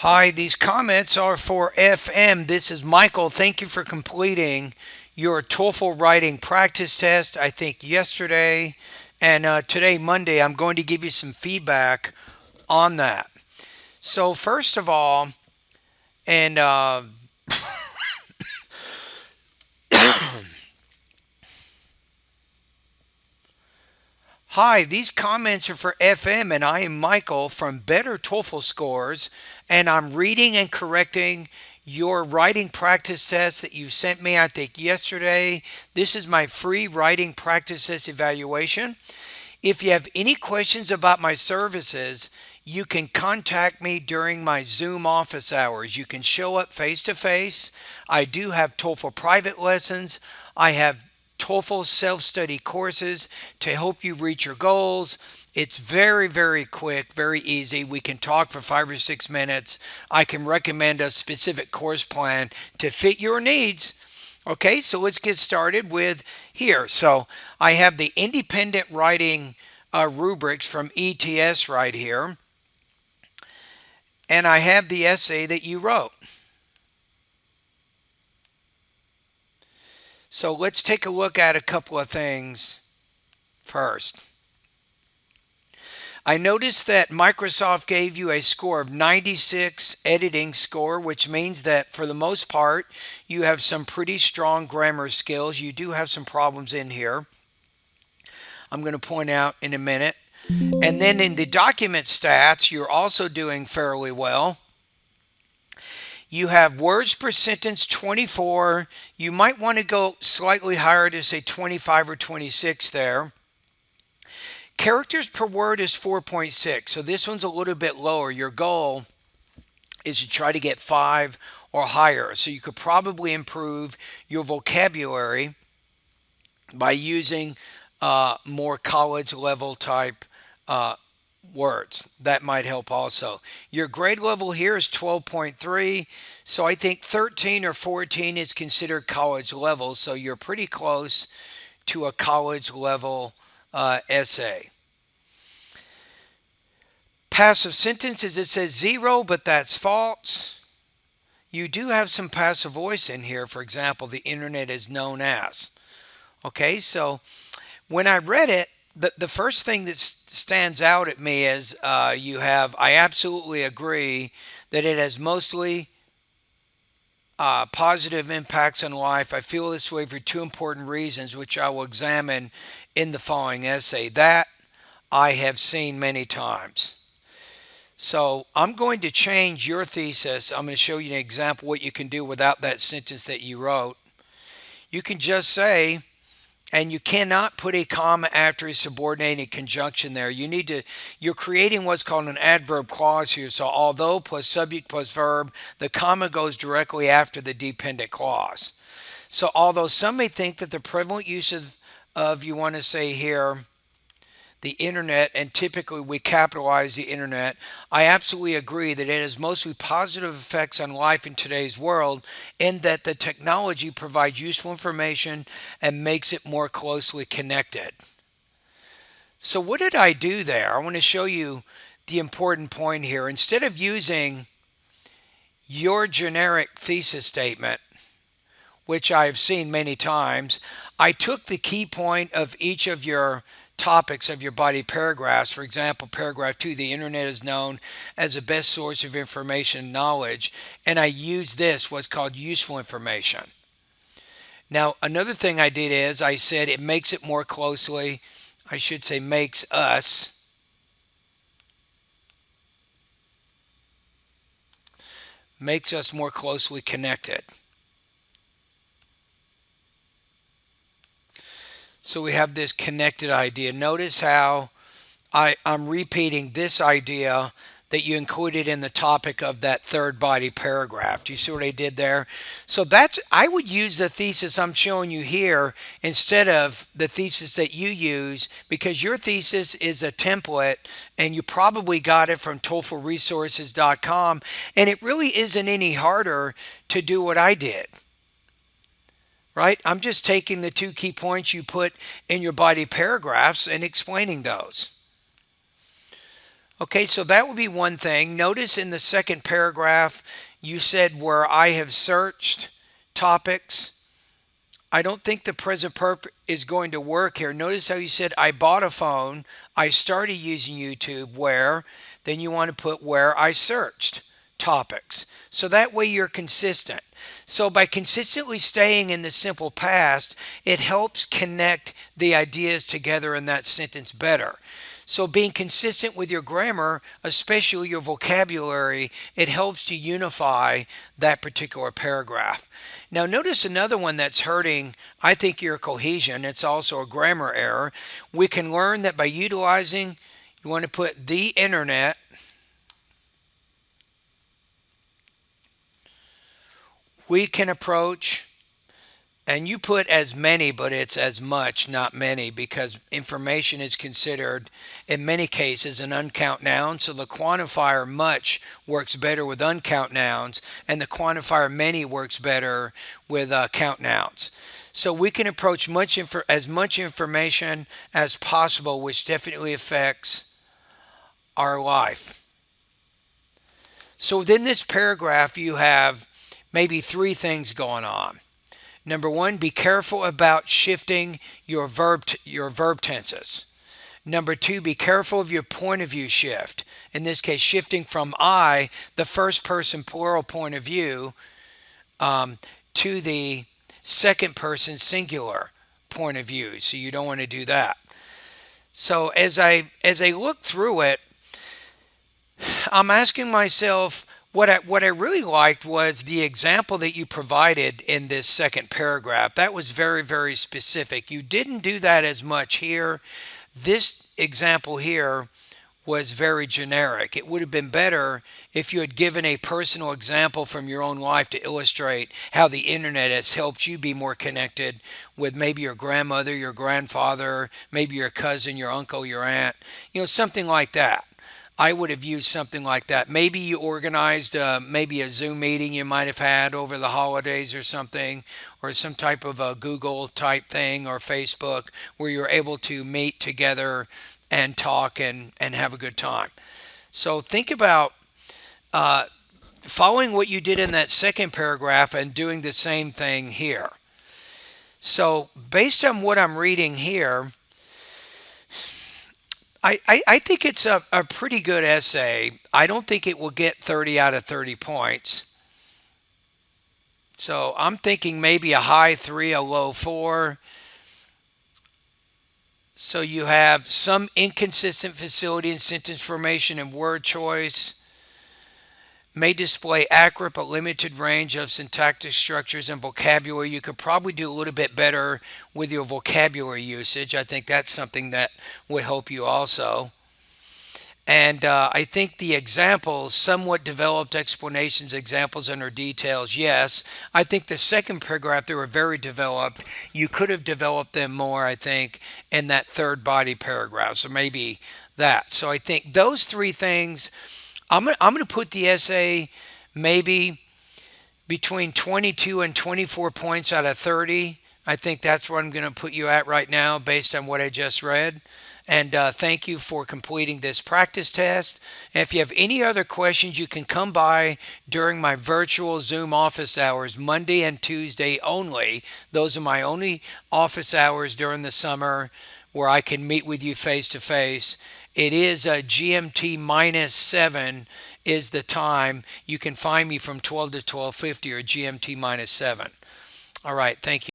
Hi, these comments are for FM. This is Michael. Thank you for completing your TOEFL writing practice test. I think yesterday and today, Monday, I'm going to give you some feedback on that. So, first of all, and hi, these comments are for FM, and I am Michael from Better TOEFL Scores, and I'm reading and correcting your writing practice test that you sent me, I think, yesterday. This is my free writing practice test evaluation. If you have any questions about my services, you can contact me during my Zoom office hours. You can show up face to face. I do have TOEFL private lessons. I have TOEFL self-study courses to help you reach your goals. It's very, very quick, very easy. We can talk for 5 or 6 minutes. I can recommend a specific course plan to fit your needs. Okay, so let's get started with here. So I have the independent writing rubrics from ETS right here, and I have the essay that you wrote. So let's take a look at a couple of things first. I noticed that Microsoft gave you a score of 96 editing score, which means that for the most part, you have some pretty strong grammar skills. You do have some problems in here. I'm going to point out in a minute. And then in the document stats, you're also doing fairly well. You have words per sentence 24. You might want to go slightly higher to say 25 or 26 there. Characters per word is 4.6. So this one's a little bit lower. Your goal is to try to get 5 or higher. So you could probably improve your vocabulary by using more college level type words. That might help also. Your grade level here is 12.3. So I think 13 or 14 is considered college level. So you're pretty close to a college level essay. Passive sentences, it says 0, but that's false. You do have some passive voice in here. For example, the internet is known as. Okay, so when I read it, the first thing that stands out at me is I absolutely agree that it has mostly positive impacts on life. I feel this way for two important reasons, which I will examine in the following essay. That I have seen many times. So I'm going to change your thesis. I'm going to show you an example what you can do without that sentence that you wrote. You can just say, and you cannot put a comma after a subordinating conjunction there. You're creating what's called an adverb clause here. So although plus subject plus verb, the comma goes directly after the dependent clause. So although some may think that the prevalent use of you want to say here, the internet, and typically we capitalize the internet, I absolutely agree that it has mostly positive effects on life in today's world, in that the technology provides useful information and makes it more closely connected. So what did I do there? I want to show you the important point here. Instead of using your generic thesis statement, which I've seen many times, I took the key point of each of your topics of your body paragraphs. For example, paragraph 2, the internet is known as the best source of information and knowledge, and I used this, what's called useful information. Now, another thing I did is I said it makes it more closely, I should say makes us more closely connected. So we have this connected idea. Notice how I'm repeating this idea that you included in the topic of that third body paragraph. Do you see what I did there? So I would use the thesis I'm showing you here instead of the thesis that you use, because your thesis is a template and you probably got it from TOEFLresources.com, and it really isn't any harder to do what I did. Right? I'm just taking the two key points you put in your body paragraphs and explaining those. Okay, so that would be one thing. Notice in the second paragraph, you said where I have searched topics. I don't think the present perfect is going to work here. Notice how you said I bought a phone. I started using YouTube where, then you want to put where I searched topics. So that way you're consistent. So by consistently staying in the simple past, it helps connect the ideas together in that sentence better. So being consistent with your grammar, especially your vocabulary, it helps to unify that particular paragraph. Now notice another one that's hurting, I think, your cohesion. It's also a grammar error. We can learn that by utilizing, you want to put the internet, we can approach, and you put as many, but it's as much, not many, because information is considered in many cases an uncount noun. So the quantifier much works better with uncount nouns, and the quantifier many works better with count nouns. So we can approach as much information as possible, which definitely affects our life. So within this paragraph, you have maybe three things going on. Number one, be careful about shifting your verb tenses. Number two, be careful of your point of view shift. In this case, shifting from I, the first person plural point of view, to the second person singular point of view. So you don't want to do that. So as I look through it, I'm asking myself, what I really liked was the example that you provided in this second paragraph. That was very, very specific. You didn't do that as much here. This example here was very generic. It would have been better if you had given a personal example from your own life to illustrate how the internet has helped you be more connected with maybe your grandmother, your grandfather, maybe your cousin, your uncle, your aunt, something like that. I would have used something like that. Maybe you organized maybe a Zoom meeting you might have had over the holidays or something, or some type of a Google type thing or Facebook where you're able to meet together and talk and have a good time. So think about following what you did in that second paragraph and doing the same thing here. So based on what I'm reading here, I think it's a pretty good essay. I don't think it will get 30 out of 30 points. So I'm thinking maybe a high 3, a low 4. So you have some inconsistent facility in sentence formation and word choice. May display accurate but limited range of syntactic structures and vocabulary. You could probably do a little bit better with your vocabulary usage. I think that's something that would help you also. And I think the examples, somewhat developed explanations, examples under details, yes. I think the second paragraph, they were very developed. You could have developed them more, I think, in that third body paragraph. So maybe that. So I think those three things, I'm going to put the essay maybe between 22 and 24 points out of 30. I think that's where I'm going to put you at right now based on what I just read. And thank you for completing this practice test. And if you have any other questions, you can come by during my virtual Zoom office hours, Monday and Tuesday only. Those are my only office hours during the summer where I can meet with you face to face. It is GMT minus 7 is the time. You can find me from 12 to 12:50 or GMT minus 7. All right, thank you.